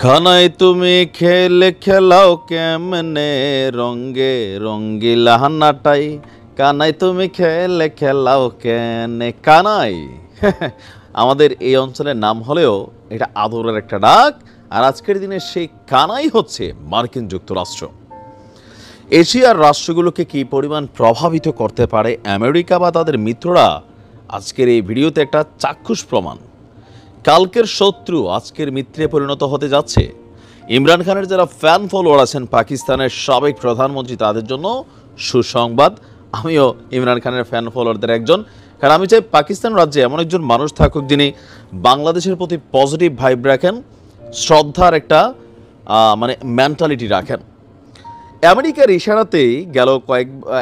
খানায় তুমি খেলে খেলাও কেমনে রঙ্গে রঙ্গিলা নাটাই, কানাই তুমি খেলে খেলাও কেনে কানাই। আমাদের এই অঞ্চলের নাম হলেও এটা আদরের একটা ডাক। আর আজকের দিনে সেই কানাই হচ্ছে মার্কিন যুক্তরাষ্ট্র। এশিয়ার রাষ্ট্রগুলোকে কি পরিমাণ প্রভাবিত করতে পারে আমেরিকা বা তাদের মিত্ররা, আজকের এই ভিডিওতে একটা চাক্ষুষ প্রমাণ। কালকের শত্রু আজকের মিত্রে পরিণত হতে যাচ্ছে। ইমরান খানের যারা ফ্যান ফলোয়ার আছেন পাকিস্তানের সাবেক প্রধানমন্ত্রী, তাদের জন্য সুসংবাদ। আমিও ইমরান খানের ফ্যান ফলোয়ারদের একজন, কারণ আমি চাই পাকিস্তান রাজ্যে এমন একজন মানুষ থাকুক যিনি বাংলাদেশের প্রতি পজিটিভ ভাইব রাখেন, শ্রদ্ধার একটা মেন্টালিটি রাখেন। আমেরিকার ইশারাতেই গেল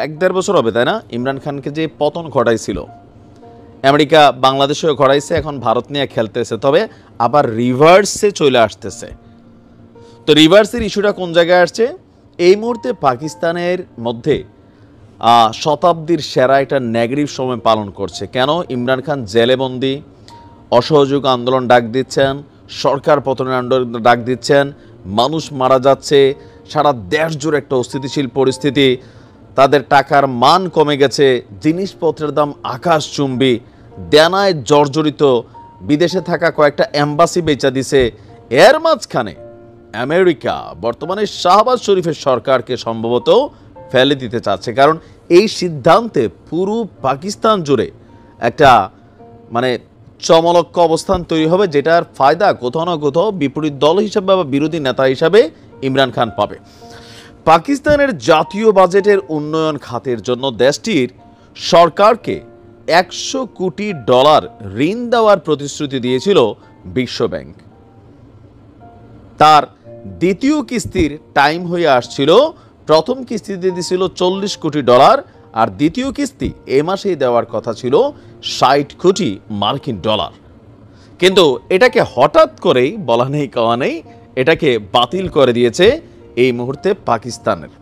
এক দেড় বছর হবে, তাই না, ইমরান খানকে যে পতন ঘটাইছিল আমেরিকা, বাংলাদেশেও ঘটাইছে, এখন ভারত নিয়ে খেলতেছে, তবে আবার রিভার্সে চলে আসতেছে। তো রিভার্সের ইস্যুটা কোন জায়গায় আসছে? এই মুহূর্তে পাকিস্তানের মধ্যে শতাব্দীর সেরা একটা নেগেটিভ সময় পালন করছে। কেন? ইমরান খান জেলেবন্দি, অসহযোগ আন্দোলন ডাক দিচ্ছেন, সরকার পতনের আন্দোলন ডাক দিচ্ছেন, মানুষ মারা যাচ্ছে, সারা দেশ জুড়ে একটা অস্থিতিশীল পরিস্থিতি, তাদের টাকার মান কমে গেছে, জিনিসপত্রের দাম আকাশচুম্বী, দেনায় জর্জরিত, বিদেশে থাকা কয়েকটা এম্বাসি বেচা দিছে। এর মাঝখানে আমেরিকা বর্তমানে শাহবাজ শরীফের সরকারকে সম্ভবত ফেলে দিতে চাচ্ছে, কারণ এই সিদ্ধান্তে পুরো পাকিস্তান জুড়ে একটা চমলক্ষ অবস্থান তৈরি হবে, যেটার ফায়দা কোথাও না কোথাও বিপরীত দল হিসাবে বা বিরোধী নেতা হিসাবে ইমরান খান পাবে। পাকিস্তানের জাতীয় বাজেটের উন্নয়ন খাতের জন্য দেশটির সরকারকে $100 কোটি ঋণ দেওয়ার প্রতিশ্রুতি দিয়েছিল বিশ্বব্যাংক। তার দ্বিতীয় কিস্তির টাইম হয়ে আসছিল। প্রথম কিস্তিতে দিয়েছিল $40 কোটি, আর দ্বিতীয় কিস্তি এ মাসেই দেওয়ার কথা ছিল $60 কোটি। কিন্তু এটাকে হঠাৎ করেই বলা নেই কওয়া নেই, এটাকে বাতিল করে দিয়েছে এই মুহূর্তে পাকিস্তানের।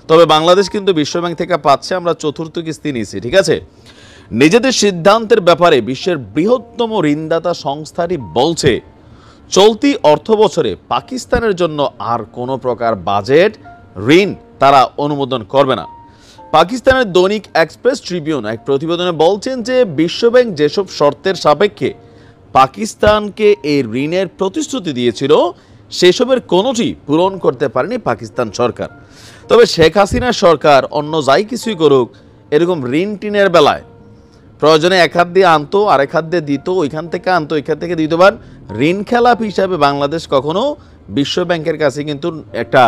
তবে বাংলাদেশ কিন্তু বিশ্বব্যাংক থেকে পাচ্ছে, আমরা চতুর্থ কিস্তি নিয়েছি, ঠিক আছে। নিজেদের সিদ্ধান্তের ব্যাপারে বিশ্বের বৃহত্তম ঋণদাতা সংস্থাটি বলছে চলতি অর্থ বছরে পাকিস্তানের জন্য আর কোনো প্রকার বাজেট ঋণ তারা অনুমোদন করবে না। পাকিস্তানের দৈনিক এক্সপ্রেস ট্রিবিউন এক প্রতিবেদনে বলছেন যে বিশ্বব্যাংক যেসব শর্তের সাপেক্ষে পাকিস্তানকে এই ঋণের প্রতিশ্রুতি দিয়েছিল সেসবের কোনোটি পূরণ করতে পারেনি পাকিস্তান সরকার। তবে শেখ হাসিনার সরকার অন্য যাই কিছুই করুক, এরকম ঋণ টিনের বেলায় প্রয়োজনে এক হাত দিয়ে আনতো, আরেক হাত দিয়ে দিত, ওইখান থেকে আনতো, ওইখান থেকে দিত। বার ঋণ খেলাপ হিসাবে বাংলাদেশ কখনো বিশ্বব্যাংকের কাছে কিন্তু একটা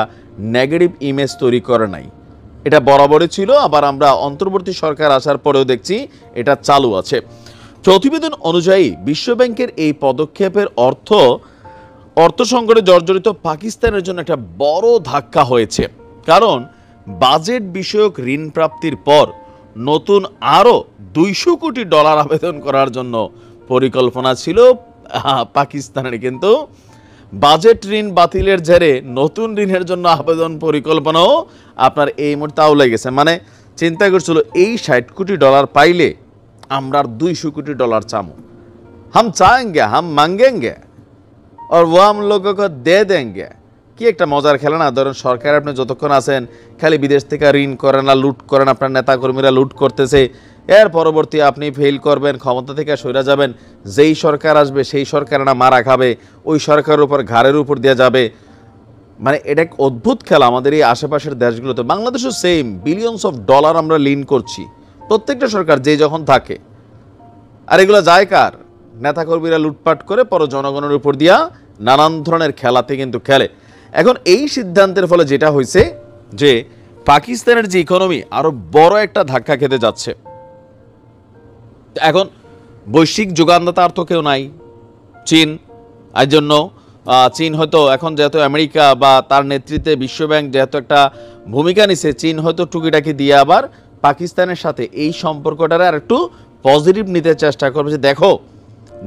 নেগেটিভ ইমেজ তৈরি করে নাই। এটা বরাবরই ছিল, আবার আমরা অন্তর্বর্তী সরকার আসার পরেও দেখছি এটা চালু আছে। প্রতিবেদন অনুযায়ী বিশ্বব্যাংকের এই পদক্ষেপের অর্থ সংকটে জর্জরিত পাকিস্তানের জন্য একটা বড় ধাক্কা হয়েছে, কারণ বাজেট বিষয়ক ঋণ প্রাপ্তির পর নতুন আরও $200 কোটি আবেদন করার জন্য পরিকল্পনা ছিল পাকিস্তানের। কিন্তু বাজেট ঋণ বাতিলের জেরে নতুন ঋণের জন্য আবেদন পরিকল্পনাও আপনার এই মুহূর্তে আউলে গেছে। চিন্তা করছিল এই $60 কোটি পাইলে আমরা $200 কোটি চামো, হাম চায়েঙ্গে, হাম মাঙ্গেঙ্গে আর ও হাম লোগোं को দে দেঙ্গে। কি একটা মজার খেলা না? ধরেন সরকার আপনি যতক্ষণ আছেন খালি বিদেশ থেকে ঋণ করেন না, লুট করেন, আপনার নেতাকর্মীরা লুট করতেছে, এর পরবর্তী আপনি ফেল করবেন, ক্ষমতা থেকে সরে যাবেন, যেই সরকার আসবে সেই সরকার না মারা খাবে, ওই সরকারের উপর ঘাড়ের উপর দেওয়া যাবে। এটা এক অদ্ভুত খেলা আমাদের এই আশেপাশের দেশগুলোতে। বাংলাদেশও সেম, বিলিয়নস অফ ডলার আমরা ঋণ করছি প্রত্যেকটা সরকার যে যখন থাকে, আর এগুলো যায় কার? নেতাকর্মীরা লুটপাট করে পর জনগণের উপর দিয়া নানান ধরনের খেলাতে কিন্তু খেলে। এখন এই সিদ্ধান্তের ফলে যেটা হয়েছে যে পাকিস্তানের যে ইকোনমি আরো বড় একটা ধাক্কা খেতে যাচ্ছে। এখন বৈশ্বিক যোগানদাতা আর তো কেউ নাই, চীন। এর জন্য চীন হয়তো এখন যেহেতু আমেরিকা বা তার নেতৃত্বে বিশ্বব্যাংক যেহেতু একটা ভূমিকা নিছে, চীন হয়তো টুকিটাকি দিয়ে আবার পাকিস্তানের সাথে এই সম্পর্কটারে আর একটু পজিটিভ নিতে চেষ্টা করবে, যে দেখো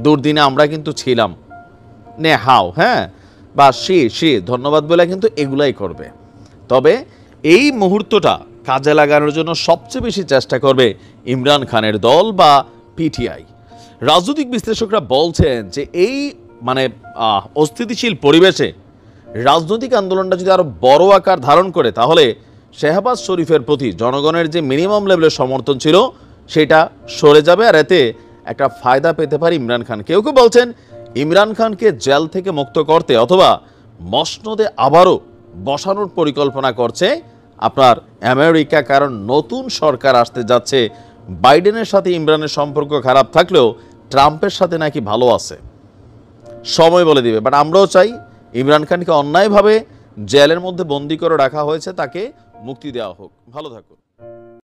দুর্দিনে আমরা কিন্তু ছিলাম, নে হাও, হ্যাঁ, বা সে ধন্যবাদ বলে কিন্তু এগুলাই করবে। তবে এই মুহূর্তটা কাজে লাগানোর জন্য সবচেয়ে বেশি চেষ্টা করবে ইমরান খানের দল বা পিটিআই। রাজনৈতিক বিশ্লেষকরা বলছেন যে এই অস্থিতিশীল পরিবেশে রাজনৈতিক আন্দোলনটা যদি আরো বড় আকার ধারণ করে, তাহলে শেহবাজ শরীফের প্রতি জনগণের যে মিনিমাম লেভেলের সমর্থন ছিল সেটা সরে যাবে, আর এতে একটা ফায়দা পেতে পারে ইমরান খান। কেউ কেউ বলছেন ইমরান খানকে জেল থেকে মুক্ত করতে অথবা মসনদে আবারও বসানোর পরিকল্পনা করছে আপনার আমেরিকা, কারণ নতুন সরকার আসতে যাচ্ছে। বাইডেনের সাথে ইমরানের সম্পর্ক খারাপ থাকলেও ট্রাম্পের সাথে নাকি ভালো আছে, সময় বলে দিবে। বাট আমরাও চাই ইমরান খানকে অন্যায়ভাবে জেলের মধ্যে বন্দি করে রাখা হয়েছে, তাকে মুক্তি দেওয়া হোক। ভালো থাকুন।